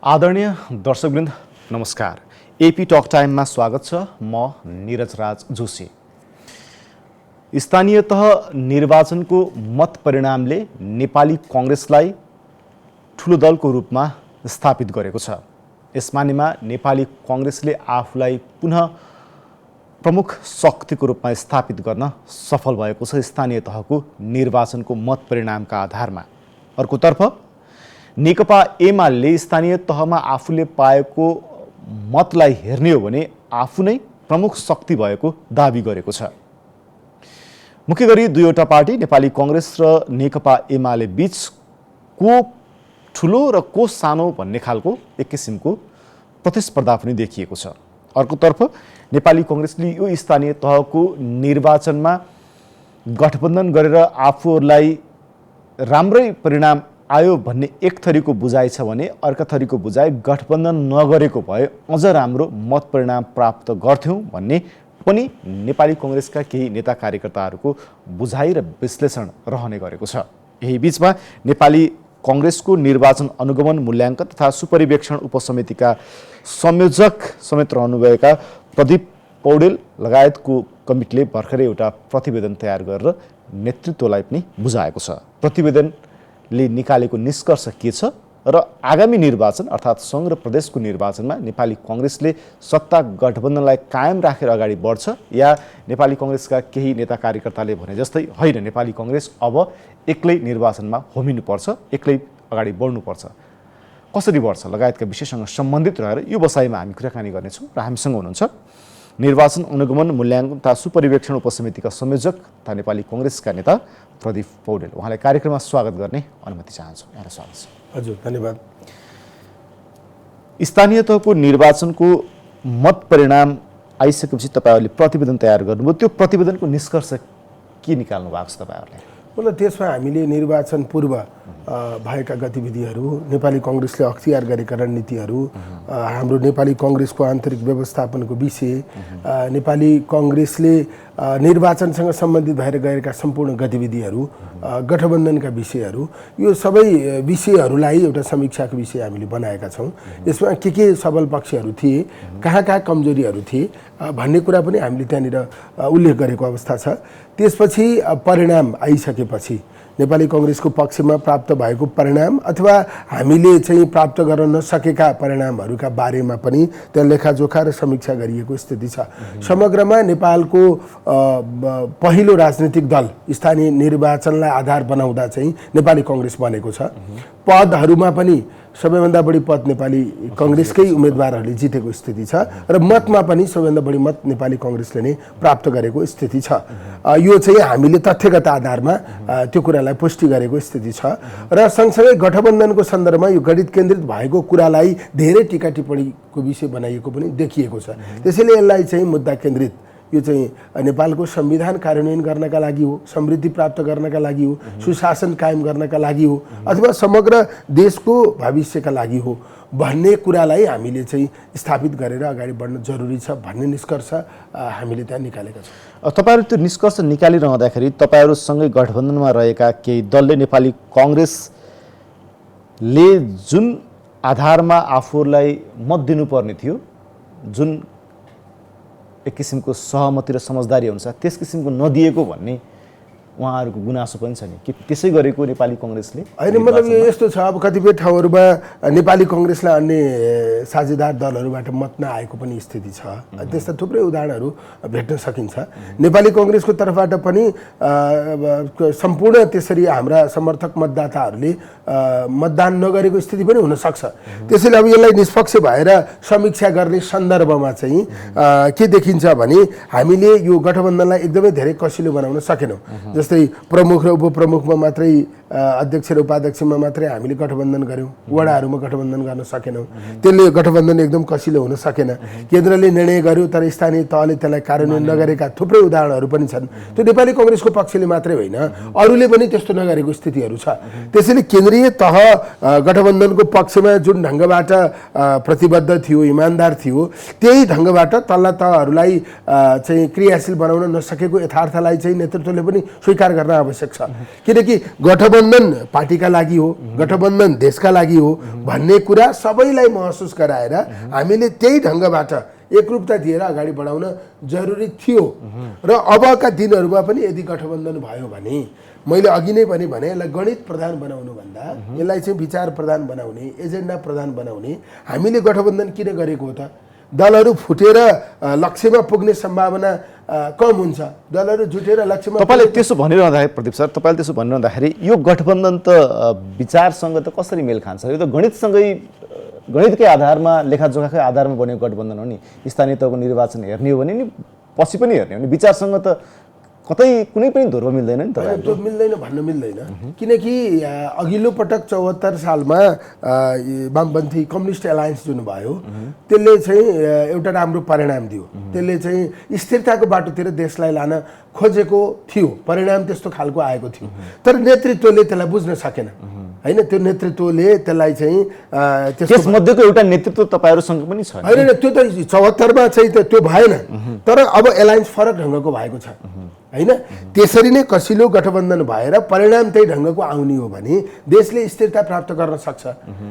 आदरणीय दर्शकवृन्द नमस्कार। AP talk टाइममा स्वागत छ। म नीरज राज जोशी। स्थानीय तह निर्वाचनको मत परिणामले नेपाली कांग्रेसलाई ठूलो दलको रूपमा स्थापित गरेको छ। यसमानेमा नेपाली कांग्रेसले आफूलाई पुनः प्रमुख शक्तिको रूपमा स्थापित गर्न सफल भएको छ स्थानीय तहको निर्वाचनको मत परिणामका आधारमा। अर्कोतर्फ नेकपा एमाले स्थानीय तहमा आफूले पाएको मतलाई हेर्ने हो भने आफू नै प्रमुख शक्ति भएको दाबी गरेको छ। मुख्य गरी दुईवटा पार्टी नेपाली कांग्रेस र नेकपा एमाले बीच को ठुलो र को सानो भन्ने खालको एक किसिमको प्रतिस्पर्धा पनि देखिएको छ। अर्कोतर्फ नेपाली कांग्रेसले यो स्थानीय तहको निर्वाचनमा गठबन्धन गरेर आफूलाई राम्रै परिणाम आयो भन्ने एक थरीको बुझाइ छ भने अर्का थरीको बुझाइ गठबन्धन नगरेको भए अझ राम्रो मत परिणाम प्राप्त गर्थ्यौं भन्ने पनि नेपाली कांग्रेसका केही नेता कार्यकर्ताहरूको बुझाइ र विश्लेषण रहने गरेको छ। यही बीचमा नेपाली कांग्रेसको निर्वाचन अनुगमन मूल्याङ्कन तथा सुपरिवेक्षण उपसमितिका संयोजक समेत रहनुभएका प्रदीप पौडेल लगायतको कमिटीले भर्खरै एउटा प्रतिवेदन तयार गरेर नेतृत्वलाई पनि बुझाएको छ। प्रतिवेदनले निकालेको निष्कर्ष के छ र आगामी निर्वाचन अर्थात् संघ र प्रदेशको निर्वाचनमा नेपाली कांग्रेसले सत्ता गठबन्धनलाई कायम राखेर अगाडि बढ्छ या नेपाली कांग्रेसका केही नेता कार्यकर्ताले भने जस्तै होइन नेपाली कांग्रेस अब एक्लै निर्वाचनमा होमिनुपर्छ, एक्लै अगाडि बढ्नुपर्छ, कसरी बढ्छ लगायतका विषयसँग सम्बन्धित रहेर यो बसाइमा हामी कुराकानी गर्नेछौँ। र हामीसँग हुनुहुन्छ निर्वाचन अनुगमन मूल्याङ्कन तथा सुपरिवेक्षण उपसमितिका संयोजक तथा नेपाली कांग्रेसका नेता प्रदीप पौडेल। उहाँलाई कार्यक्रममा स्वागत गर्ने अनुमति चाहन्छु। यहाँलाई स्वागत छ। हजुर, धन्यवाद। स्थानीय तहको निर्वाचनको मत परिणाम आइसकेपछि तपाईहरुले प्रतिवेदन तयार गर्नुभयो। त्यो प्रतिवेदनको निष्कर्ष के निकाल्नु भएको छ तपाईहरुले? मतलब त्यसमा हामीले निर्वाचन पूर्व भएका गतिविधिहरू, नेपाली कांग्रेसले अख्तियार गरेका रणनीतिहरू, हाम्रो नेपाली कांग्रेसको आन्तरिक व्यवस्थापनको विषय, नेपाली कांग्रेसले निर्वाचनसँग सम्बन्धित भएर गएका सम्पूर्ण गतिविधिहरू, गठबन्धनका विषयहरू, यो सबै विषयहरूलाई एउटा समीक्षाको विषय हामीले बनाएका छौँ। यसमा के सबल पक्षहरू थिए, कहाँ कमजोरीहरू थिए भन्ने कुरा पनि हामीले त्यहाँनिर उल्लेख गरेको अवस्था छ। त्यसपछि परिणाम आइसकेपछि नेपाली कांग्रेसको पक्षमा प्राप्त भएको परिणाम अथवा हामीले चाहिँ प्राप्त गर्न नसकेका परिणामहरूका बारेमा पनि त्यहाँ लेखाजोखा र समीक्षा गरिएको स्थिति छ। समग्रमा नेपालको पहिलो राजनीतिक दल स्थानीय निर्वाचनलाई आधार बनाउँदा चाहिँ नेपाली कांग्रेस बनेको छ। पदहरूमा पनि सबैभन्दा बढी पद नेपाली कांग्रेसकै उम्मेदवारहरूले जितेको स्थिति छ र मतमा पनि सबैभन्दा बढी मत नेपाली कांग्रेसले नै प्राप्त गरेको स्थिति छ। यो चाहिँ हामीले तथ्यगत आधारमा त्यो कुरालाई पुष्टि गरेको स्थिति छ र सँगसँगै गठबन्धनको सन्दर्भमा यो गणित केन्द्रित भएको कुरालाई धेरै टीका टिप्पणीको विषय बनाइएको पनि देखिएको छ। त्यसैले यसलाई चाहिँ मुद्दा केन्द्रित, यो चाहिँ नेपालको संविधान कार्यान्वयन गर्नका लागि हो, समृद्धि प्राप्त गर्नका लागि हो, सुशासन कायम गर्नका लागि हो अथवा समग्र देशको भविष्यका लागि हो भन्ने कुरालाई हामीले चाहिँ स्थापित गरेर अगाडि बढ्न जरुरी छ भन्ने निष्कर्ष हामीले त्यहाँ निकालेका छौँ। तपाईहरु त्यो निष्कर्ष निकालिरहँदाखेरि तपाईहरुसँगै गठबन्धनमा रहेका केही दलले नेपाली कांग्रेसले जुन आधारमा आफूलाई मत दिनुपर्ने थियो, जुन एक किसिमको सहमति र समझदारी अनुसार त्यस किसिमको नदिएको भन्ने उहाँहरूको गुनासो पनि छ नि कि त्यसै गरेको नेपाली कांग्रेसले? होइन, मतलब यो यस्तो छ, अब कतिपय ठाउँहरूमा नेपाली कांग्रेसलाई अन्य साझेदार दलहरूबाट मत नआएको पनि स्थिति छ। त्यस्ता थुप्रै उदाहरणहरू भेट्न सकिन्छ। नेपाली कांग्रेसको तर्फबाट पनि सम्पूर्ण त्यसरी हाम्रा समर्थक मतदाताहरूले मतदान नगरेको स्थिति पनि हुनसक्छ। त्यसैले अब यसलाई निष्पक्ष भएर समीक्षा गर्ने सन्दर्भमा चाहिँ के देखिन्छ भने हामीले यो गठबन्धनलाई एकदमै धेरै कसिलो बनाउन सकेनौँ। जस्तै प्रमुख र उपप्रमुखमा मात्रै, अध्यक्ष र उपाध्यक्षमा मात्रै हामीले गठबन्धन गऱ्यौँ, वडाहरूमा गठबन्धन गर्न सकेनौँ। त्यसले गठबन्धन एकदम कसिलो हुन सकेन। केन्द्रले निर्णय गर्यो तर स्थानीय तहले त्यसलाई कार्यान्वयन नगरेका थुप्रै उदाहरणहरू पनि छन्। त्यो नेपाली कांग्रेसको पक्षले मात्रै होइन, अरूले पनि त्यस्तो नगरेको स्थितिहरू छ। त्यसैले केन्द्रीय तह गठबन्धनको पक्षमा जुन ढङ्गबाट प्रतिबद्ध थियो, इमान्दार थियो, त्यही ढङ्गबाट तल्ला तहहरूलाई चाहिँ क्रियाशील बनाउन नसकेको यथार्थलाई चाहिँ नेतृत्वले पनि स्वीकार गर्न आवश्यक छ। किनकि गठबन्धन पार्टीका लागि हो, गठबन्धन देशका लागि हो भन्ने कुरा सबैलाई महसुस गराएर हामीले त्यही ढङ्गबाट एकरूपता दिएर अगाडि बढाउन जरुरी थियो। र अबका दिनहरूमा पनि यदि गठबन्धन भयो भने मैले अघि नै पनि भने यसलाई गणित प्रधान बनाउनु भन्दा यसलाई चाहिँ विचार प्रधान बनाउने, एजेन्डा प्रधान बनाउने हामीले गठबन्धन किन गरेको हो त? दलहरू फुटेर लक्ष्यमा पुग्ने सम्भावना कम हुन्छ, दलहरू जुटेर लक्ष्यमा। तपाईँले त्यसो भनिरहँदाखेरि प्रदीप सर, तपाईँले त्यसो भनिरहँदाखेरि यो गठबन्धन त विचारसँग त कसरी मेल खान्छ? यो त गणितसँगै, गणितकै आधारमा, लेखाजोखाकै आधारमा बनेको गठबन्धन हो नि। स्थानीय तहको निर्वाचन हेर्ने हो भने नि, पछि पनि हेर्ने हो भने विचारसँग त कतै कुनै पनि ध्रुव मिल्दैन नि त। त्यो मिल्दैन भन्न मिल्दैन, किनकि अघिल्लो पटक 74 सालमा वामपन्थी कम्युनिस्ट एलायन्स जुन भयो त्यसले चाहिँ एउटा राम्रो परिणाम दियो। त्यसले चाहिँ स्थिरताको बाटोतिर देशलाई लान खोजेको थियो, परिणाम त्यस्तो खालको आएको थियो। तर नेतृत्वले त्यसलाई बुझ्न सकेन हैन। त्यो नेतृत्वले त्यसलाई चाहिँ त्यसमध्येको एउटा नेतृत्व तपाईँहरूसँग पनि छ होइन। त्यो त 74 मा चाहिँ त्यो भएन, तर अब एलायन्स फरक ढङ्गको भएको छ हैन। त्यसरी नै कसिलो गठबन्धन भएर परिणाम त्यही ढङ्गको आउने हो भने देशले स्थिरता प्राप्त गर्न सक्छ,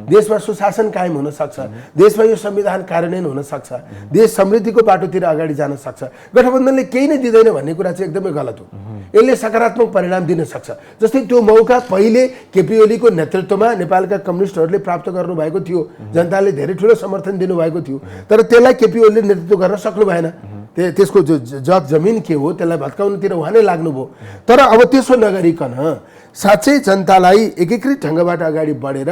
देशमा सुशासन कायम हुन सक्छ, देशमा यो संविधान कार्यान्वयन हुन सक्छ, देश समृद्धिको बाटोतिर अगाडि जान सक्छ। गठबन्धनले केही नै दिँदैन भन्ने कुरा चाहिँ एकदमै गलत हो। यसले सकारात्मक परिणाम दिन सक्छ। जस्तै त्यो मौका पहिले केपी ओलीको नेतृत्वमा नेपालका कम्युनिस्टहरूले प्राप्त गर्नुभएको थियो, जनताले धेरै ठुलो समर्थन दिनुभएको थियो, तर त्यसलाई केपी ओलीले नेतृत्व गर्न सक्नु भएन। त्यसको जो जग जमिन के हो त्यसलाई भत्काउनुतिर उहाँ नै लाग्नुभयो। तर अब त्यसो नगरिकन साँच्चै जनतालाई एकीकृत ढङ्गबाट अगाडि बढेर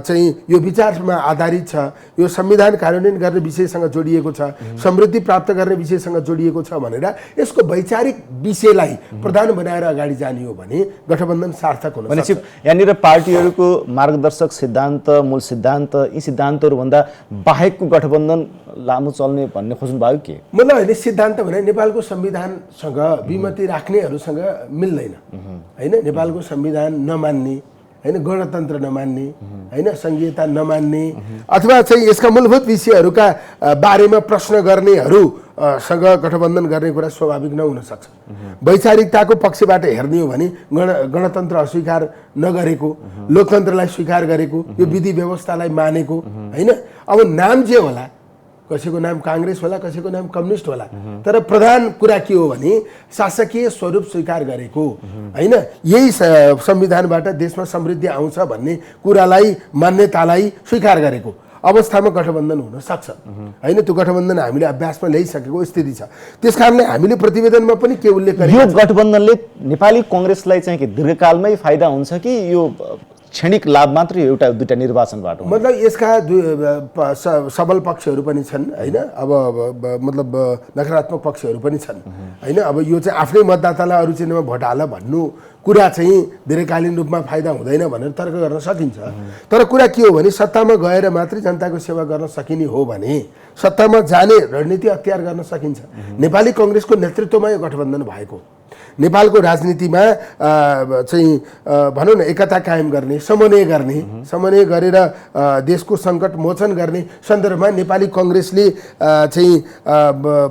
चाहिँ यो विचारमा आधारित छ, यो संविधान कार्यान्वयन गर्ने विषयसँग जोडिएको छ, समृद्धि प्राप्त गर्ने विषयसँग जोडिएको छ भनेर यसको वैचारिक विषयलाई प्रधान बनाएर अगाडि जाने हो भने गठबन्धन सार्थक हुन सक्छ। यहाँनिर पार्टीहरूको मार्गदर्शक सिद्धान्त, मूल सिद्धान्त, यी सिद्धान्तहरूभन्दा बाहेकको गठबन्धन लामो चल्ने भन्ने खोज्नु भयो के? मतलब होइन, सिद्धान्त भने नेपालको संविधानसँग विमति राख्नेहरूसँग मिल्दैन हैन। नेपालको संविधान नमान्ने हैन, गणतन्त्र नमान्ने हैन, संघीयता नमान्ने अथवा चाहिँ यसका मूलभूत विषयहरूका बारेमा प्रश्न गर्नेहरूसँग गठबन्धन गर्ने कुरा स्वाभाविक नहुन सक्छ। वैचारिकताको पक्षबाट हेर्ने हो भने गणतन्त्र अस्वीकार नगरेको, लोकतन्त्रलाई स्वीकार गरेको, यो विधि व्यवस्थालाई मानेको हैन। अब नाम जे होला, कसैको नाम काङ्ग्रेस होला, कसैको नाम कम्युनिस्ट होला, तर प्रधान कुरा के हो भने शासकीय स्वरूप स्वीकार गरेको हैन। यही संविधानबाट देशमा समृद्धि आउँछ भन्ने कुरालाई, मान्यतालाई स्वीकार गरेको अवस्थामा गठबन्धन हुन सक्छ हैन। त्यो गठबन्धन हामीले अभ्यासमा ल्याइसकेको स्थिति छ। त्यसकारणले हामीले प्रतिवेदनमा पनि के उल्लेख गरेको, यो गठबन्धनले नेपाली कांग्रेसलाई चाहिँ के दीर्घकालमै फाइदा हुन्छ कि यो क्षणिक लाभ मात्रै एउटा दुईटा निर्वाचनबाट? मतलब यसका सबल पक्षहरू पनि छन् हैन, अब मतलब नकारात्मक पक्षहरू पनि छन् हैन। अब यो चाहिँ आफ्नै मतदातालाई अरू चिन्हमा भोट हाल भन्नु कुरा चाहिँ दीर्घकालीन रूपमा फाइदा हुँदैन भनेर तर्क गर्न सकिन्छ। तर कुरा के हो भने सत्तामा गएर मात्रै जनताको सेवा गर्न सकिने हो भने सत्तामा जाने रणनीति अख्तियार गर्न सकिन्छ। नेपाली कांग्रेसको नेतृत्वमा यो गठबन्धन भएको नेपालको राजनीतिमा चाहिँ भनौँ न एकता कायम गर्ने, समन्वय गरेर देशको सङ्कट मोचन गर्ने सन्दर्भमा नेपाली कांग्रेसले चाहिँ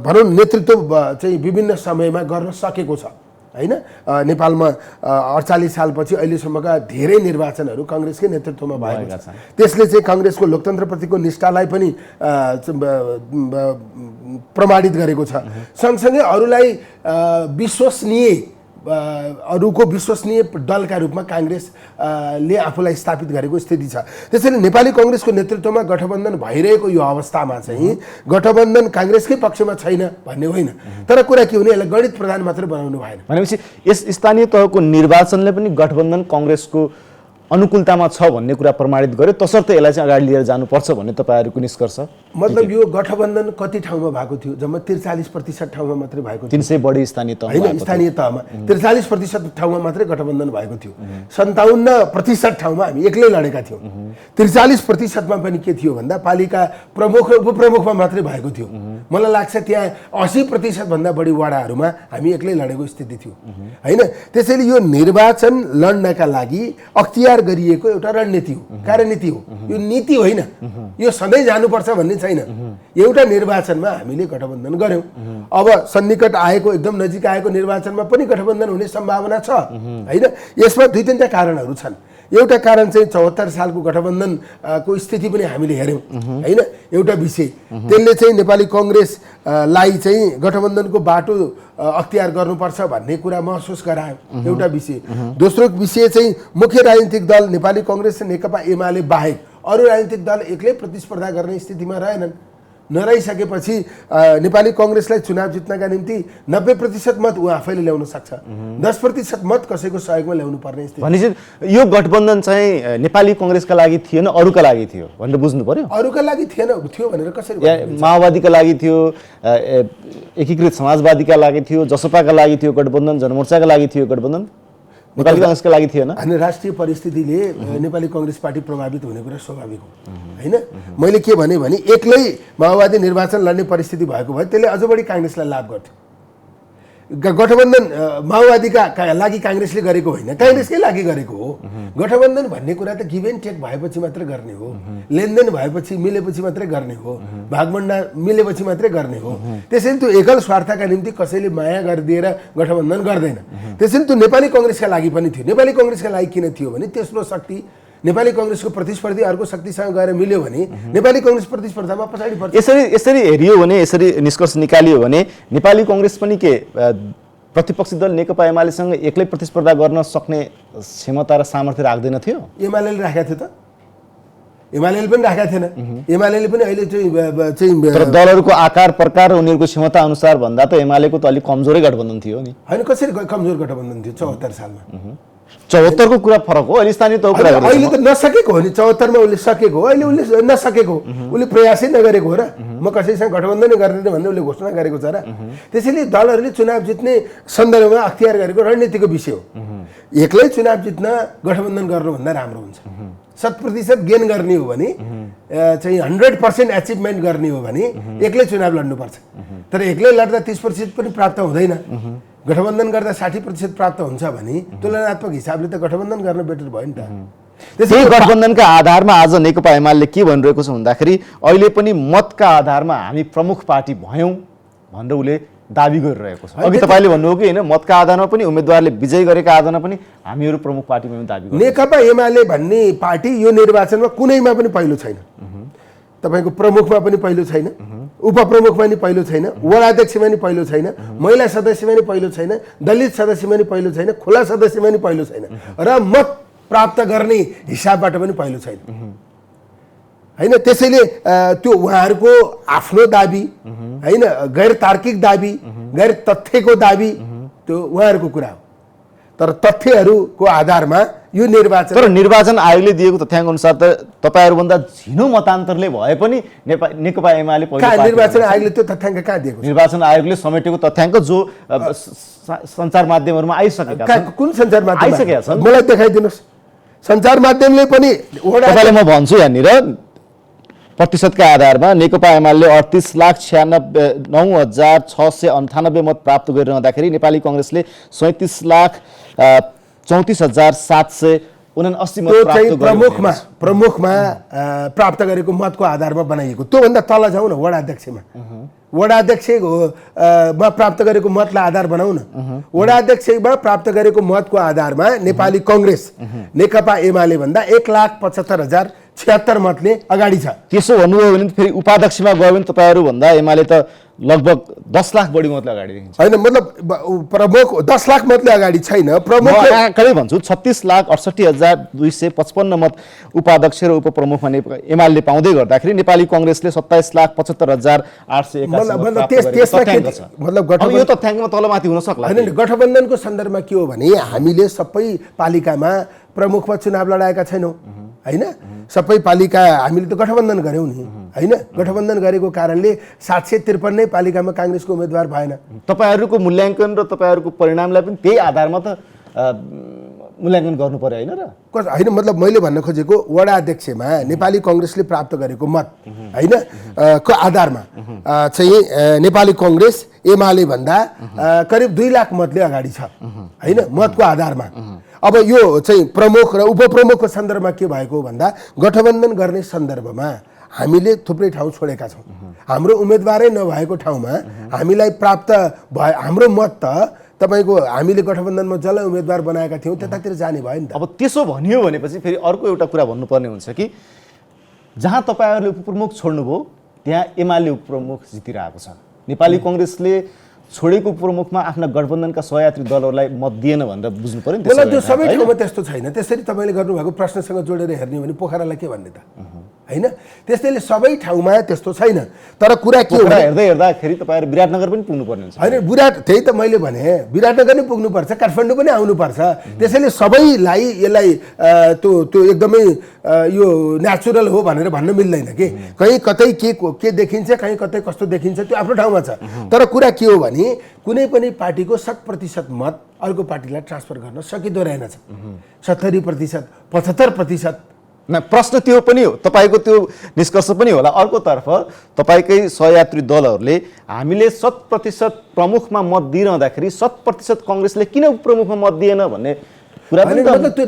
भनौँ नेतृत्व चाहिँ विभिन्न समयमा गर्न सकेको छ हैन। नेपालमा 48 सालपछि अहिलेसम्मका धेरै निर्वाचनहरू कांग्रेसकै नेतृत्वमा भएको छ। त्यसले चाहिँ कांग्रेसको लोकतन्त्रप्रतिको निष्ठालाई पनि प्रमाणित गरेको छ। सँगसँगै अरूलाई विश्वसनीय, अरूको विश्वसनीय दलका रूपमा कांग्रेसले आफूलाई स्थापित गरेको स्थिति छ। त्यसैले नेपाली कांग्रेसको नेतृत्वमा गठबन्धन भइरहेको यो अवस्थामा चाहिँ गठबन्धन कांग्रेसकै पक्षमा छैन भन्ने होइन, तर कुरा के भने यसलाई गणित प्रधान मात्रै बनाउनु भएन। भनेपछि यस स्थानीय तहको निर्वाचनले पनि गठबन्धन कांग्रेसको अनुकूलतामा छ भन्ने कुरा प्रमाणित गर्यो, तसर्थ यसलाई चाहिँ अगाडि लिएर जानुपर्छ भन्ने तपाईँहरूको निष्कर्ष? मतलब यो गठबन्धन कति ठाउँमा भएको थियो? जम्मा 43% ठाउँमा मात्रै भएको थियो। 300 बढी स्थानीय तह हैन, स्थानीय तहमा 43% ठाउँमा मात्रै गठबन्धन भएको थियो। 57% ठाउँमा हामी एक्लै लडेका थियौँ। 43% मा पनि के थियो भन्दा पालिका प्रमुख र उपप्रमुखमा मात्रै भएको थियो। मलाई लाग्छ त्यहाँ 80% भन्दा बढी वडाहरूमा हामी एक्लै लडेको स्थिति थियो हैन। त्यसैले यो निर्वाचन लड्नका लागि अख्तियार गरिएको एउटा रणनीति हो, कार्यनीति हो। यो नीति होइन, यो सधैँ जानुपर्छ भन्ने छैन। एउटा निर्वाचनमा हामीले गठबन्धन गऱ्यौँ, अब सन्निकट आएको एकदम नजिक आएको निर्वाचनमा पनि गठबन्धन हुने सम्भावना छ होइन। यसमा दुई तिनवटा कारणहरू छन्। एउटा कारण चाहिँ 74 सालको गठबन्धन को स्थिति पनि हामीले हेऱ्यौँ होइन। एउटा विषय त्यसले चाहिँ नेपाली कङ्ग्रेसलाई चाहिँ गठबन्धनको बाटो अख्तियार गर्नुपर्छ भन्ने कुरा महसुस गरायो, एउटा विषय। दोस्रो विषय चाहिँ मुख्य राजनीतिक दल नेपाली कङ्ग्रेस र नेकपा एमाले बाहेक अरू राजनीतिक दल एक्लै प्रतिस्पर्धा गर्ने स्थितिमा रहेनन्। नरहिसकेपछि नेपाली कङ्ग्रेसलाई चुनाव जित्नका निम्ति 90% मत ऊ आफैले ल्याउन सक्छ, 10% मत कसैको सहयोगमा ल्याउनु पर्ने स्थिति। भनेपछि यो गठबन्धन चाहिँ नेपाली कङ्ग्रेसका लागि थिएन, अरूका लागि थियो भनेर बुझ्नु पर्यो। अरूका लागि थिएन, थियो भनेर कसरी? माओवादीका लागि थियो, एकीकृत समाजवादीका लागि थियो, जसपाका लागि थियो गठबन्धन, जनमोर्चाका लागि थियो गठबन्धन, नेपाली कङ्ग्रेसका लागि थिएन। अनि राष्ट्रिय परिस्थितिले नेपाली कङ्ग्रेस पार्टी प्रभावित हुने कुरा स्वाभाविक हो होइन। मैले के भने एक्लै माओवादी निर्वाचन लड्ने परिस्थिति भएको भए त्यसले अझ बढी काङ्ग्रेसलाई लाभ गर्थ्यो। गठबन्धन माओवादीका लागि काङ्ग्रेसले गरेको होइन, काङ्ग्रेसकै लागि गरेको हो। गठबन्धन भन्ने कुरा त गिभ एन्ड टेक भएपछि मात्रै गर्ने हो, लेनदेन भएपछि मिलेपछि मात्रै गर्ने हो, भागभण्डा मिलेपछि मात्रै गर्ने हो। त्यसैले त्यो एकल स्वार्थका निम्ति कसैले माया गरिदिएर गठबन्धन गर्दैन। त्यसैले त्यो नेपाली कङ्ग्रेसका लागि पनि थियो। नेपाली कङ्ग्रेसका लागि किन थियो भने तेस्रो शक्ति नेपाली कङ्ग्रेसको प्रतिस्पर्धी अर्को शक्तिसँग गएर मिल्यो भने नेपाली कङ्ग्रेस प्रतिस्पर्धामा पछाडि पर्छ। यसरी हेरियो भने, यसरी निष्कर्ष निकालियो भने नेपाली कङ्ग्रेस पनि के प्रतिपक्षी दल नेकपा एमालेसँग एक्लै प्रतिस्पर्धा गर्न सक्ने क्षमता र सामर्थ्य राख्दैन थियो? एमालेले राखेको थियो त, एमालेले पनि राखेको थिएन। एमालेले पनि अहिले चाहिँ दलहरूको आकार प्रकार र उनीहरूको क्षमता अनुसार भन्दा त एमालेको त अलिक कमजोरै गठबन्धन थियो नि होइन। कसरी कमजोर गठबन्धन थियो 74 सालमा? 74 को कुरा फरक हो, अहिले स्थानीय तहको कुरा गर्नु। अहिले त नसकेको हो नि, 74 मा उसले सकेको हो, अहिले उसले नसकेको, उसले प्रयासै नगरेको हो र म कसैसँग गठबन्धनै गर्दैन भन्ने उसले घोषणा गरेको छ र। त्यसैले दलहरूले चुनाव जित्ने सन्दर्भमा अख्तियार गरेको रणनीतिको विषय हो। एक्लै चुनाव जित्न गठबन्धन गर्नुभन्दा राम्रो हुन्छ। 100% गेन गर्ने हो भने चाहिँ 100% एचिभमेन्ट गर्ने हो भने एक्लै चुनाव लड्नुपर्छ। तर एक्लै लड्दा 30% पनि प्राप्त हुँदैन। गठबन्धन गर्दा 60% प्राप्त हुन्छ भने तुलनात्मक हिसाबले त गठबन्धन गर्न बेटर भयो नि त। त्यसै गठबन्धनका आधारमा आज नेकपा एमाले के भनिरहेको छ भन्दाखेरि अहिले पनि मतका आधारमा हामी प्रमुख पार्टी भयौँ भनेर उसले दाबी गरिरहेको छ। अघि तपाईँले भन्नुभयो कि होइन, मतका आधारमा पनि उम्मेदवारले विजय गरेका आधारमा पनि हामीहरू प्रमुख पार्टी भयौँ दाबी गर्छ। नेकपा एमाले भन्ने पार्टी यो निर्वाचनमा कुनैमा पनि पहिलो छैन। तपाईँको प्रमुखमा पनि पहिलो छैन, उपप्रमुखमा पनि पहिलो छैन, वडाध्यक्षमा पनि पहिलो छैन, महिला सदस्यमा पनि पहिलो छैन, दलित सदस्यमा पनि पहिलो छैन, खुला सदस्यमा पनि पहिलो छैन र मत प्राप्त गर्ने हिसाबबाट पनि पहिलो छैन होइन। त्यसैले त्यो उहाँहरूको आफ्नो दाबी होइन, गैर तार्किक दाबी, गैर तथ्यको दाबी, त्यो उहाँहरूको कुरा हो। तर तथ्यहरूको आधारमा यो निर्वाचन, तर निर्वाचन आयोगले दिएको तथ्याङ्क अनुसार त तपाईँहरूभन्दा झिनो मतान्तरले भए पनि नेकपा एमाले पहिलो। निर्वाचन आयोगले त्यो तथ्याङ्क कहाँ दिएको? निर्वाचन आयोगले समेटेको तथ्याङ्क जो सञ्चार माध्यमहरूमा आइसकेका छन्। कुन सञ्चार माध्यम आइसकेका छन्? मलाई देखाइदिनुहोस्। सञ्चार माध्यमले पनि तपाईँलाई म भन्छु, यहाँनिर प्रतिशतका आधारमा नेकपा एमाले 38,96,698 मत प्राप्त गरिरहँदाखेरि नेपाली कङ्ग्रेसले 37,34,779 मत प्राप्त प्रमुखमा प्राप्त गरेको मतको आधारमा बनाइएको। त्योभन्दा तल जाउँ न, वडाध्यक्षमा प्राप्त गरेको मतलाई आधार बनाऊ न। वडाध्यक्षमा प्राप्त गरेको मतको आधारमा नेपाली कङ्ग्रेस नेकपा एमाले भन्दा 1,75,076 मतले अगाडि छ। त्यसो भन्नुभयो भने फेरि उपाध्यक्षमा गयो भने तपाईँहरू भन्दा एमाले त लगभग 10 लाख बढी मतले अगाडि देखिन्छ होइन। मतलब प्रमुख 10 लाख मतले अगाडि छैन, प्रमुख कहिले भन्छु 36,68,255 मत उपाध्यक्ष र उपप्रमुखमा एमाले पाउँदै गर्दाखेरि नेपाली कङ्ग्रेसले 27,75,881 मतलब यो तथ्याङ्कमा तलमाथि हुन सक्ला होइन। गठबन्धनको सन्दर्भमा के हो भने हामीले सबै पालिकामा प्रमुखमा चुनाव लडाएका छैनौँ होइन। सबै पालिका हामीले त गठबन्धन गऱ्यौँ नि होइन। गठबन्धन गरेको कारणले 753 पालिकामा काङ्ग्रेसको उम्मेदवार भएन। तपाईँहरूको मूल्याङ्कन र तपाईँहरूको परिणामलाई पनि त्यही आधारमा त मूल्याङ्कन गर्नु पर्यो होइन र? होइन, मतलब मैले भन्न खोजेको वडा अध्यक्षमा नेपाली कङ्ग्रेसले प्राप्त गरेको मत होइन को आधारमा चाहिँ नेपाली कङ्ग्रेस एमाले भन्दा करिब 2 लाख मतले अगाडि छ हैन मतको आधारमा। अब यो चाहिँ प्रमुख र उपप्रमुखको सन्दर्भमा के भएको भन्दा गठबन्धन गर्ने सन्दर्भमा हामीले थुप्रै ठाउँ छोडेका छौँ। हाम्रो उम्मेदवारै नभएको ठाउँमा हामीलाई प्राप्त भयो हाम्रो मत त तपाईको हामीले गठबन्धनमा जसलाई उम्मेदवार बनाएका थियौँ त्यतातिर जाने भयो नि त। अब त्यसो भनियो भनेपछि फेरि अर्को एउटा कुरा भन्नुपर्ने हुन्छ कि जहाँ तपाईँहरूले उपप्रमुख छोड्नुभयो त्यहाँ एमाले उपप्रमुख जितिरहेको छ। नेपाली कङ्ग्रेसले छोडेको उपप्रमुखमा आफ्ना गठबन्धनका सहयात्री दलहरूलाई मत दिएन भनेर बुझ्नु पर्यो नि। त्यो सबै ठाउँमा त्यस्तो छैन। त्यसरी तपाईँले गर्नुभएको प्रश्नसँग जोडेर हेर्ने भने पोखरालाई के भन्ने त हैन। त्यसैले सबै ठाउँमा त्यस्तो छैन। तर कुरा के हो हेर्दै हेर्दाखेरि तपाईँहरू विराटनगर पनि पुग्नुपर्ने हुन्छ। होइन त्यही त मैले भने विराटनगर नै पुग्नुपर्छ, काठमाडौँ पनि आउनुपर्छ। त्यसैले सबैलाई यसलाई त्यो एकदमै यो नेचुरल हो भनेर भन्न मिल्दैन कि कहीँ कतै के देखिन्छ कहीँ कतै कस्तो देखिन्छ त्यो आफ्नो ठाउँमा छ। तर कुरा के हो भने कुनै पनि पार्टीको 100% मत अर्को पार्टीलाई ट्रान्सफर गर्न सकिँदो रहेनछ। 70%, 75%। न प्रश्न त्यो पनि हो, तपाईँको त्यो निष्कर्ष पनि होला। अर्कोतर्फ तपाईँकै सहयात्री दलहरूले हामीले 100% प्रमुखमा मत दिइरहँदाखेरि 100% कङ्ग्रेसले किन प्रमुखमा मत दिएन भन्ने कुरा पनि त्यो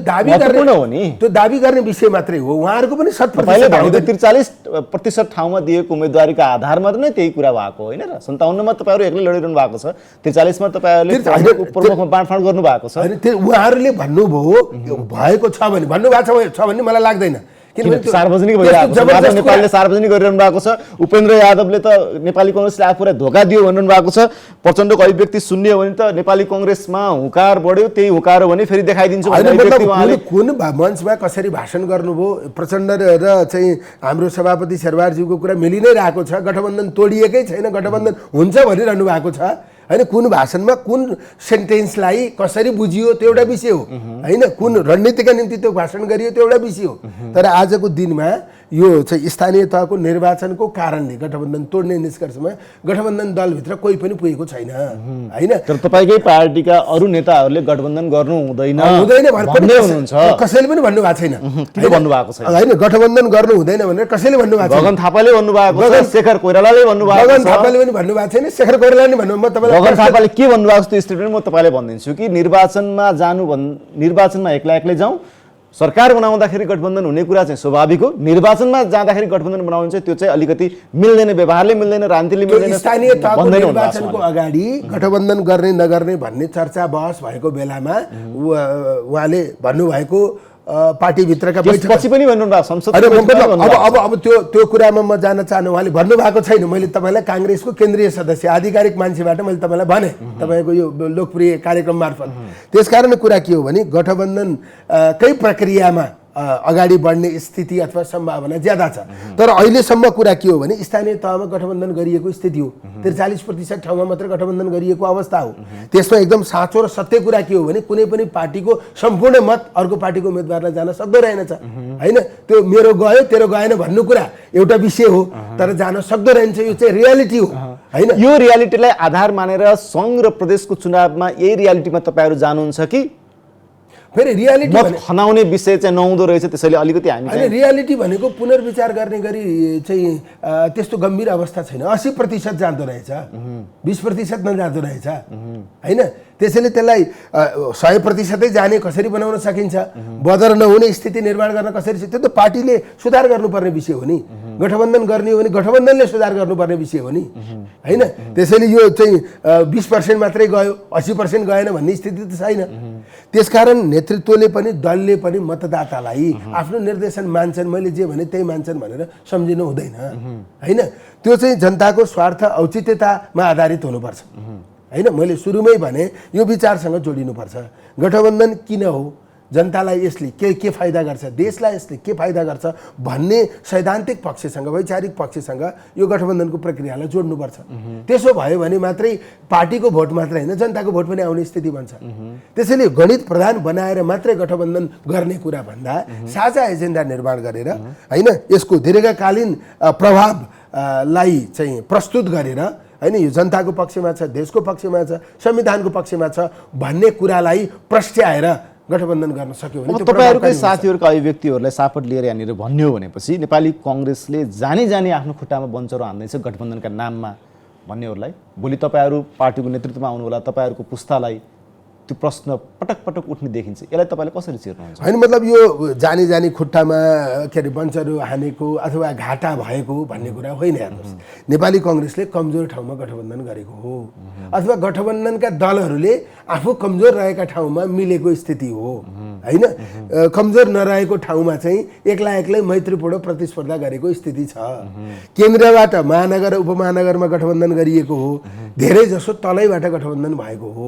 दाबी गर्ने विषय मात्रै हो। उहाँहरूको पनि 43% ठाउँमा दिएको उम्मेदवारीको आधारमा नै त्यही कुरा भएको होइन र। 57 मा तपाईँहरू एक्लै लडिरहनु भएको छ, 43 मा तपाईँहरूले प्रमुखमा बाँडफाँड गर्नु भएको छ। अनि त्यो उहाँहरूले भन्नुभयो भएको छ भने भन्नुभएको छ भन्ने मलाई लाग्दैन। सार्वजनिक भइरहेको छ, नेपालले सार्वजनिक गरिरहनु भएको छ। उपेन्द्र यादवले त नेपाली कङ्ग्रेसले आफूलाई धोका दियो भनिरहनु भएको छ। प्रचण्डको अभिव्यक्ति सुन्यो भने त नेपाली कङ्ग्रेसमा हुँकार बढ्यो, त्यही हुँकार हो भने फेरि देखाइदिन्छु भन्ने कुन मञ्चमा कसरी भाषण गर्नुभयो। प्रचण्ड र चाहिँ हाम्रो सभापति शेरबहादुरज्यूको कुरा मिलि नै रहेको छ। गठबन्धन तोडिएकै छैन, गठबन्धन हुन्छ भनिरहनु भएको छ हैन। कुन भाषणमा कुन सेन्टेन्सलाई कसरी बुझियो त्यो एउटा विषय हो हैन। कुन रणनीतिका निम्ति त्यो भाषण गरियो त्यो एउटा विषय हो। तर आजको दिनमा यो चाहिँ स्थानीय तहको निर्वाचनको कारणले गठबन्धन तोड्ने निष्कर्षमा गठबन्धन दलभित्र कोही पनि पुगेको छैन हैन। तर तपाईँकै पार्टीका अरू नेताहरूले गठबन्धन गर्नु हुँदैन भन्दै हुनुहुन्छ, कसैले पनि भन्नु भएको छैन। किन भन्नु भएको छैन हैन, गठबन्धन गर्नु हुँदैन भनेर कसैले भन्नु भएको छैन। गगन थापाले भन्नु भएको छ, शेखर कोइरालाले भन्नु भएको छ। गगन थापाले पनि भन्नु भएको छैन, शेखर कोइरालाले पनि भन्नु। म तपाईलाई गगन थापाले के भन्नु भएको छ त्यो स्टेटमेन्ट म तपाईँलाई भनिदिन्छु कि निर्वाचनमा एक्लै जाउँ, सरकार बनाउँदाखेरि गठबन्धन हुने कुरा चाहिँ स्वाभाविक हो। निर्वाचनमा जाँदाखेरि गठबन्धन बनाउनु चाहिँ त्यो चाहिँ अलिकति मिल्दैन, व्यवहारले मिल्दैन, राजनीतिले मिल्दैन। स्थानीय तहको निर्वाचनको अगाडि गठबन्धन गर्ने नगर्ने भन्ने चर्चा बहस भएको बेलामा उहाँले भन्नुभएको पार्टीभित्रका बैठकपछि पनि भन्नुभएको संसद। अब त्यो कुरामा म जान चाहनु। उहाँले भन्नुभएको छैन। मैले तपाईँलाई काङ्ग्रेसको केन्द्रीय सदस्य आधिकारिक मान्छेबाट मैले तपाईँलाई भने तपाईँको यो लोकप्रिय कार्यक्रम मार्फत। त्यसकारण कुरा के हो भने गठबन्धनकै प्रक्रियामा अगाडि बढ्ने स्थिति अथवा सम्भावना ज्यादा छ। तर अहिलेसम्म कुरा के हो भने स्थानीय तहमा गठबन्धन गरिएको स्थिति हो। 43% ठाउँमा मात्र गठबन्धन गरिएको अवस्था हो। त्यसमा एकदम साँचो र सत्य कुरा के हो भने कुनै पनि पार्टीको सम्पूर्ण मत अर्को पार्टीको उम्मेदवारलाई जान सक्दो रहेनछ हैन। त्यो मेरो गयो तेरो गएन भन्नु कुरा एउटा विषय हो, तर जान सक्दो रहन्छ। यो चाहिँ रियालिटी हो हैन। यो रियालिटीलाई आधार मानेर सङ्घ र प्रदेशको चुनावमा यही रियालिटीमा तपाईँहरू जानुहुन्छ कि फेरि रियालिटी खनाउने विषय चाहिँ नहुँदो रहेछ? त्यसैले अलिकति हामी अनि रियालिटी भनेको पुनर्विचार गर्ने गरी चाहिँ त्यस्तो गम्भीर अवस्था छैन। 80% जाँदो रहेछ, 20% नजाँदो रहेछ हैन। त्यसैले त्यसलाई 100% जाने कसरी बनाउन सकिन्छ, बदर नहुने स्थिति निर्माण गर्न कसरी, त्यो त पार्टीले सुधार गर्नुपर्ने विषय हो नि। गठबन्धन गर्ने हो भने गठबन्धनले सुधार गर्नुपर्ने विषय हो नि हैन। त्यसैले यो चाहिँ 20% मात्रै गयो 80% गएन भन्ने स्थिति त छैन। त्यसकारण नेतृत्वले पनि दलले पनि मतदातालाई आफ्नो निर्देशन मान्छन्, मैले जे भने त्यही मान्छन् भनेर सम्झिनु हुँदैन हैन। त्यो चाहिँ जनताको स्वार्थ औचित्यतामा आधारित हुनुपर्छ हैन। मैले सुरुमै भने यो विचारसँग जोडिनुपर्छ। गठबन्धन किन हो, जनतालाई यसले के फाइदा गर्छ, देशलाई यसले के फाइदा गर्छ भन्ने सैद्धान्तिक पक्षसँग वैचारिक पक्षसँग यो गठबन्धनको प्रक्रियालाई जोड्नुपर्छ। त्यसो भयो भने मात्रै पार्टीको भोट मात्रै होइन जनताको भोट पनि आउने स्थिति बन्छ। त्यसैले गणित प्रधान बनाएर मात्रै गठबन्धन गर्ने कुरा भन्दा साझा एजेन्डा निर्माण गरेर हैन यसको दीर्घकालीन प्रभावलाई चाहिँ प्रस्तुत गरेर हैन यो जनताको पक्षमा छ, देशको पक्षमा छ, संविधानको पक्षमा छ भन्ने कुरालाई प्रस्ट्याएर गठबन्धन गर्न सक्यो भने तपाईँहरूकै साथीहरूका अभिव्यक्तिहरूलाई सापट लिएर यहाँनिर भन्यो भनेपछि नेपाली कङ्ग्रेसले जानी आफ्नो खुट्टामा बन्चरो हान्दैछ गठबन्धनका नाममा भन्नेहरूलाई भोलि तपाईँहरू पार्टीको नेतृत्वमा आउनुहोला, तपाईँहरूको पुस्तालाई त्यो प्रश्न पटक पटक उठ्ने देखिन्छ। यसलाई तपाईँले कसरी चिर्नुहुन्छ? होइन, मतलब यो जानी जानी खुट्टामा के अरे बन्चरो हानेको अथवा घाटा भएको भन्ने कुरा होइन। हेर्नुहोस्, नेपाली कङ्ग्रेसले कमजोर ठाउँमा गठबन्धन गरेको हो अथवा गठबन्धनका दलहरूले आफू कमजोर रहेका ठाउँमा मिलेको स्थिति हो, होइन? कमजोर नरहेको ठाउँमा चाहिँ एक्लै एक्लै मैत्रीपूर्ण प्रतिस्पर्धा गरेको स्थिति छ। केन्द्रबाट महानगर उपमहानगरमा गठबन्धन गरिएको हो, धेरै जसो तलैबाट गठबन्धन भएको हो,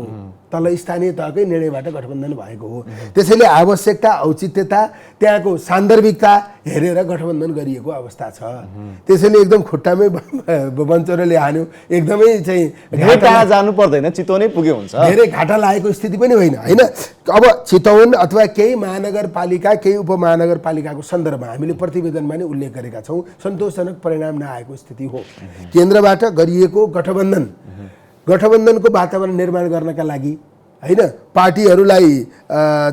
तल स्थानीय तहकै निर्णयबाट गठबन्धन भएको हो। त्यसैले आवश्यकता औचित्यता त्यहाँको सान्दर्भिकता हेरेर गठबन्धन गरिएको अवस्था छ। त्यसैले एकदम खुट्टामै बन्चरोले हान्यो, एकदमै चाहिँ घाटा जानु पर्दैन, चितवनै पुग्यो हुन्छ। धेरै घाटा लागेको स्थिति पनि होइन, होइन? अब चितवन अथवा केही महानगरपालिका केही उपमहानगरपालिकाको सन्दर्भमा हामीले प्रतिवेदनमा नै उल्लेख गरेका छौँ, सन्तोषजनक परिणाम नआएको स्थिति हो। केन्द्रबाट गरिएको गठबन्धनको वातावरण निर्माण गर्नका लागि, होइन, पार्टीहरूलाई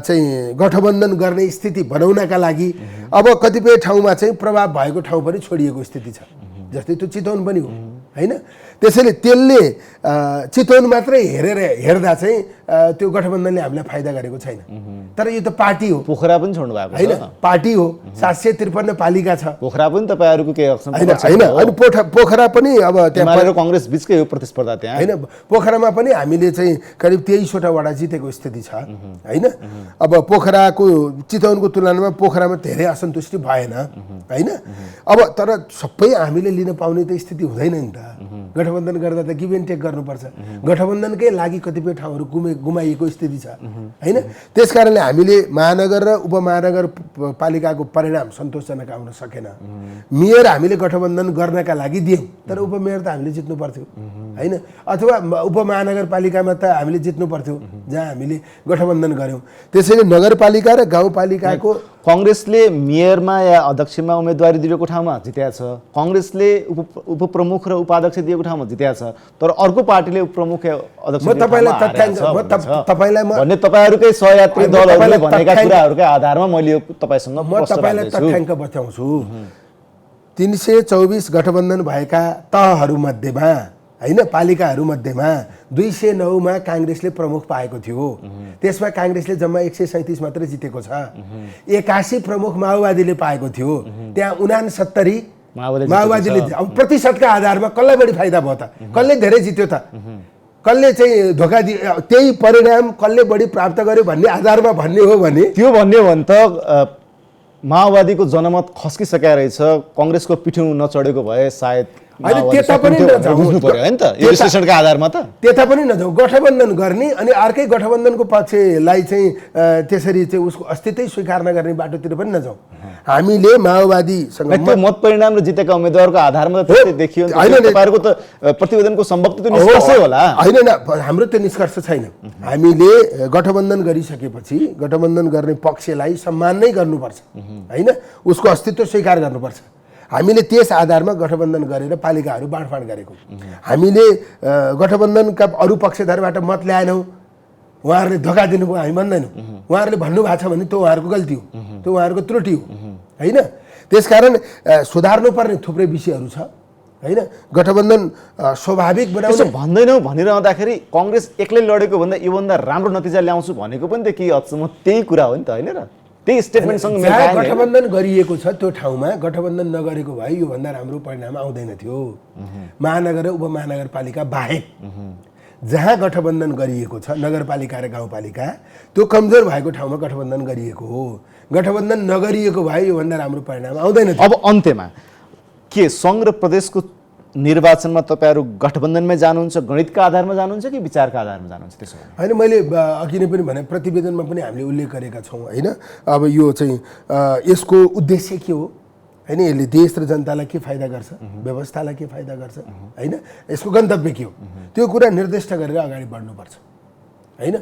चाहिँ गठबन्धन गर्ने स्थिति बनाउनका लागि अब कतिपय ठाउँमा चाहिँ प्रभाव भएको ठाउँ पनि छोडिएको स्थिति छ। जस्तै त्यो चितवन पनि हो, होइन? त्यसैले त्यसले चितवन मात्रै हेर्दा चाहिँ त्यो गठबन्धनले हामीलाई फाइदा गरेको छैन। तर यो त पार्टी हो। पोखरा पनि छोड्नु भएको होइन, पार्टी हो। 753 पालिका छ। पोखरा पनि तपाईँहरूको केही होइन, अनि पोखरा पनि अब त्यहाँ कङ्ग्रेस बिचकै हो प्रतिस्पर्धा त्यहाँ, होइन? पोखरामा पनि हामीले चाहिँ करिब 23वटा वडा जितेको स्थिति छ, होइन? अब पोखराको चितवनको तुलनामा पोखरामा धेरै असन्तुष्टि भएन, होइन? अब तर सबै हामीले लिन पाउने त स्थिति हुँदैन नि त। गठबन्धन गर्दा त गिभ एन्ड टेक गर्नुपर्छ। गठबन्धनकै लागि कतिपय ठाउँहरू गुमाइएको स्थिति छ, होइन? त्यस कारणले हामीले महानगर र उपमहानगरपालिकाको परिणाम सन्तोषजनक आउन सकेन। मेयर हामीले गठबन्धन गर्नका लागि दियौँ, तर उपमेयर त हामीले जित्नु पर्थ्यो, होइन? अथवा उपमहानगरपालिकामा त हामीले जित्नु पर्थ्यो जहाँ हामीले गठबन्धन गऱ्यौँ। त्यसैले नगरपालिका र गाउँपालिकाको कङ्ग्रेसले मेयरमा या अध्यक्षमा उम्मेदवारी दिएको ठाउँमा जितेको छ, कङ्ग्रेसले उपप्रमुख र उपाध्यक्ष दिएको ठाउँमा जितेको छ, तर अर्को पार्टीले उपप्रमुख या अध्यक्ष भन्ने तपाईँहरूकै सहयात्री दलहरूले भनेका कुराहरूकै आधारमा मैले यो तपाईँसँग तपाईँलाई तथ्याङ्क बताउँछु। 324 गठबन्धन भएका तहहरूमध्येमा, होइन, पालिकाहरूमध्येमा 209मा काङ्ग्रेसले प्रमुख पाएको थियो। त्यसमा काङ्ग्रेसले जम्मा 137 मात्रै जितेको छ। 81 प्रमुख माओवादीले पाएको थियो, त्यहाँ 69 माओवादीले। अब प्रतिशतका आधारमा कसलाई बढी फाइदा भयो त? कसले धेरै जित्यो त? कसले चाहिँ धोका दियो? त्यही परिणाम कसले बढी प्राप्त गर्यो भन्ने आधारमा भन्ने हो भने त माओवादीको जनमत खस्किसकेको रहेछ, कङ्ग्रेसको पिठ्यौँ नचढेको भए सायद त्यता पनि नजाउँ, विश्लेषणका आधारमा त त्यता पनि नजाउँ। गठबन्धन गर्ने अनि अर्कै गठबन्धनको पक्षलाई चाहिँ त्यसरी चाहिँ उसको अस्तित्वै स्वीकार नगर्ने बाटोतिर पनि नजाउँ। हामीले माओवादीसँग त्यो मत परिणाम र जितेका उम्मेदवारको आधारमा त देखियो। तपाईँहरूको त प्रतिवेदनको सम्भव त निष्कर्षै होला, होइन? हाम्रो त्यो निष्कर्ष छैन। हामीले गठबन्धन गरिसकेपछि गठबन्धन गर्ने पक्षलाई सम्मान नै गर्नुपर्छ, होइन? उसको अस्तित्व स्वीकार गर्नुपर्छ। हामीले त्यस आधारमा गठबन्धन गरेर पालिकाहरू बाँडफाँड गरेको। हामीले गठबन्धनका अरू पक्षधरबाट मत ल्याएनौँ, उहाँहरूले धोका दिनुभयो हामी भन्दैनौँ। उहाँहरूले भन्नुभएको छ भने त्यो उहाँहरूको गल्ती हो, त्यो उहाँहरूको त्रुटि हो, होइन? त्यसकारण सुधार्नुपर्ने थुप्रै विषयहरू छ, होइन? गठबन्धन स्वाभाविक बनाउनु भन्दैनौँ भनिरहँदाखेरि कङ्ग्रेस एक्लै लडेको भन्दा योभन्दा राम्रो नतिजा ल्याउँछु भनेको पनि त केही हदसम्म त्यही कुरा हो नि त, होइन र? त्यही स्टेटमेन्टसँग गठबन्धन गरिएको छ त्यो ठाउँमा गठबन्धन नगरेको भए योभन्दा राम्रो परिणाम आउँदैन थियो। महानगर र उपमहानगरपालिका बाहेक जहाँ गठबन्धन गरिएको छ, नगरपालिका र गाउँपालिका, त्यो कमजोर भएको ठाउँमा गठबन्धन गरिएको हो। गठबन्धन नगरिएको भए योभन्दा राम्रो परिणाम आउँदैन थियो। अब अन्त्यमा के सङ्घ र प्रदेशको निर्वाचनमा तपाईँहरू गठबन्धनमै जानुहुन्छ, गणितका आधारमा जानुहुन्छ कि विचारका आधारमा जानुहुन्छ? त्यसो होइन, मैले अघि नै पनि भने प्रतिवेदनमा पनि हामीले उल्लेख गरेका छौँ, होइन? अब यो चाहिँ यसको उद्देश्य के हो, होइन? यसले देश र जनतालाई के फाइदा गर्छ, व्यवस्थालाई के फाइदा गर्छ, होइन? यसको गन्तव्य के हो, त्यो कुरा निर्दिष्ट गरेर अगाडि बढ्नुपर्छ, होइन?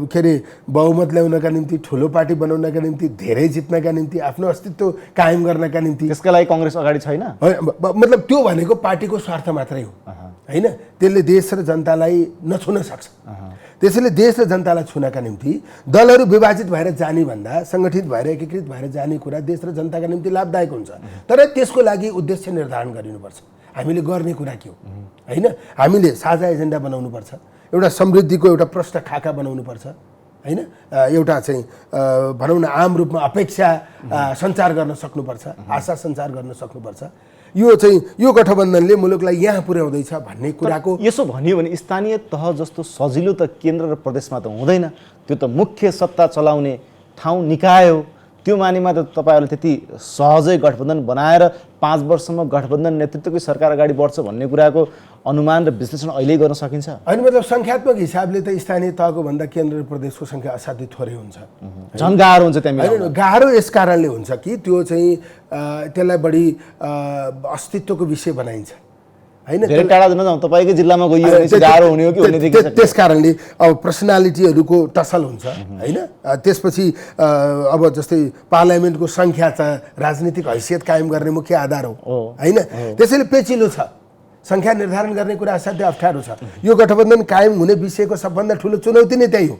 के अरे बहुमत ल्याउनका निम्ति, ठुलो पार्टी बनाउनका निम्ति, धेरै जित्नका निम्ति, आफ्नो अस्तित्व कायम गर्नका निम्ति त्यसका लागि कङ्ग्रेस अगाडि छैन। मतलब त्यो भनेको पार्टीको स्वार्थ मात्रै हो, होइन? त्यसले देश र जनतालाई नछुन सक्छ। त्यसैले देश र जनतालाई छुनका निम्ति दलहरू विभाजित भएर जाने भन्दा सङ्गठित भएर एकीकृत भएर जाने कुरा देश र जनताका निम्ति लाभदायक हुन्छ। तर त्यसको लागि उद्देश्य निर्धारण गरिनुपर्छ। हामीले गर्ने कुरा के हो होइन हामीले साझा एजेन्डा बनाउनुपर्छ एउटा समृद्धिको एउटा प्रश्न खाका बनाउनुपर्छ होइन एउटा चाहिँ भनौँ न आम रूपमा अपेक्षा सञ्चार गर्न सक्नुपर्छ आशा सञ्चार गर्न सक्नुपर्छ यो चाहिँ यो गठबन्धनले मुलुकलाई यहाँ पुर्याउँदैछ भन्ने कुराको यसो भनियो भने स्थानीय तह जस्तो सजिलो त केन्द्र र प्रदेशमा त हुँदैन त्यो त मुख्य सत्ता चलाउने ठाउँ निकाय हो त्यो मानेमा त तपाईँहरूले त्यति सहजै गठबन्धन बनाएर 5 वर्षसम्म गठबन्धन नेतृत्वकै सरकार अगाडि बढ्छ भन्ने कुराको अनुमान र विश्लेषण अहिले गर्न सकिन्छ होइन मतलब सङ्ख्यात्मक हिसाबले त स्थानीय तहको भन्दा केन्द्र र प्रदेशको सङ्ख्या असाध्यै थोरै हुन्छ झन् गाह्रो हुन्छ त्यहाँ होइन गाह्रो यस कारणले हुन्छ कि त्यो चाहिँ त्यसलाई बढी अस्तित्वको विषय बनाइन्छ होइन धेरै टाढा नजाउँ तपाईँकै जिल्लामा गइयो भने गाह्रो हुने हो कि हुने देखिन्छ त्यस कारणले अब पर्सनालिटीहरूको टसल हुन्छ होइन त्यसपछि अब जस्तै पार्लियामेन्टको सङ्ख्या छ राजनीतिक हैसियत कायम गर्ने मुख्य आधार हो होइन त्यसैले पेचिलो छ सङ्ख्या निर्धारण गर्ने कुरा असाध्यै अप्ठ्यारो छ यो गठबन्धन कायम हुने विषयको सबभन्दा ठुलो चुनौती नै त्यही हो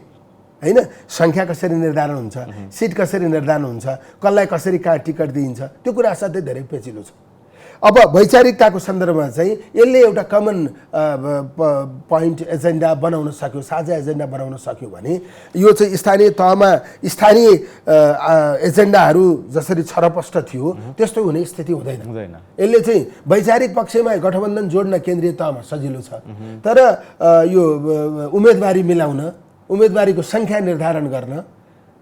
होइन सङ्ख्या कसरी निर्धारण हुन्छ सिट कसरी निर्धारण हुन्छ कसलाई कसरी कहाँ टिकट दिइन्छ त्यो कुरा असाध्यै धेरै पेचिलो छ अब वैचारिकताको सन्दर्भमा चाहिँ यसले एउटा कमन पोइन्ट एजेन्डा बनाउन सक्यो साझा एजेन्डा बनाउन सक्यो भने यो चाहिँ स्थानीय तहमा स्थानीय एजेन्डाहरू जसरी छरपष्ट थियो त्यस्तो हुने स्थिति हुँदैन यसले चाहिँ वैचारिक पक्षमा गठबन्धन जोड्न केन्द्रीय तहमा सजिलो छ तर यो उम्मेदवारी मिलाउन उम्मेदवारीको सङ्ख्या निर्धारण गर्न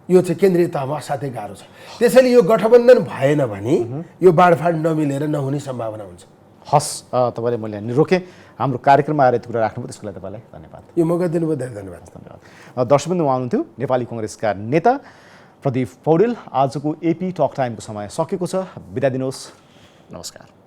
यो चाहिँ केन्द्रीय तहमा असाध्यै गाह्रो छ त्यसैले यो गठबन्धन भएन भने यो बाँडफाँड नमिलेर नहुने सम्भावना हुन्छ हस् तपाईँले मैले यहाँनिर रोकेँ हाम्रो कार्यक्रममा आएर यति कुरा राख्नुभयो त्यसको लागि तपाईँलाई धन्यवाद यो मौका दिनुभयो धेरै धन्यवाद दर्शकबिन्दु उहाँ हुनुहुन्थ्यो नेपाली कङ्ग्रेसका नेता प्रदीप पौडेल आजको एपी टक टाइमको समय सकेको छ बिदा दिनुहोस् नमस्कार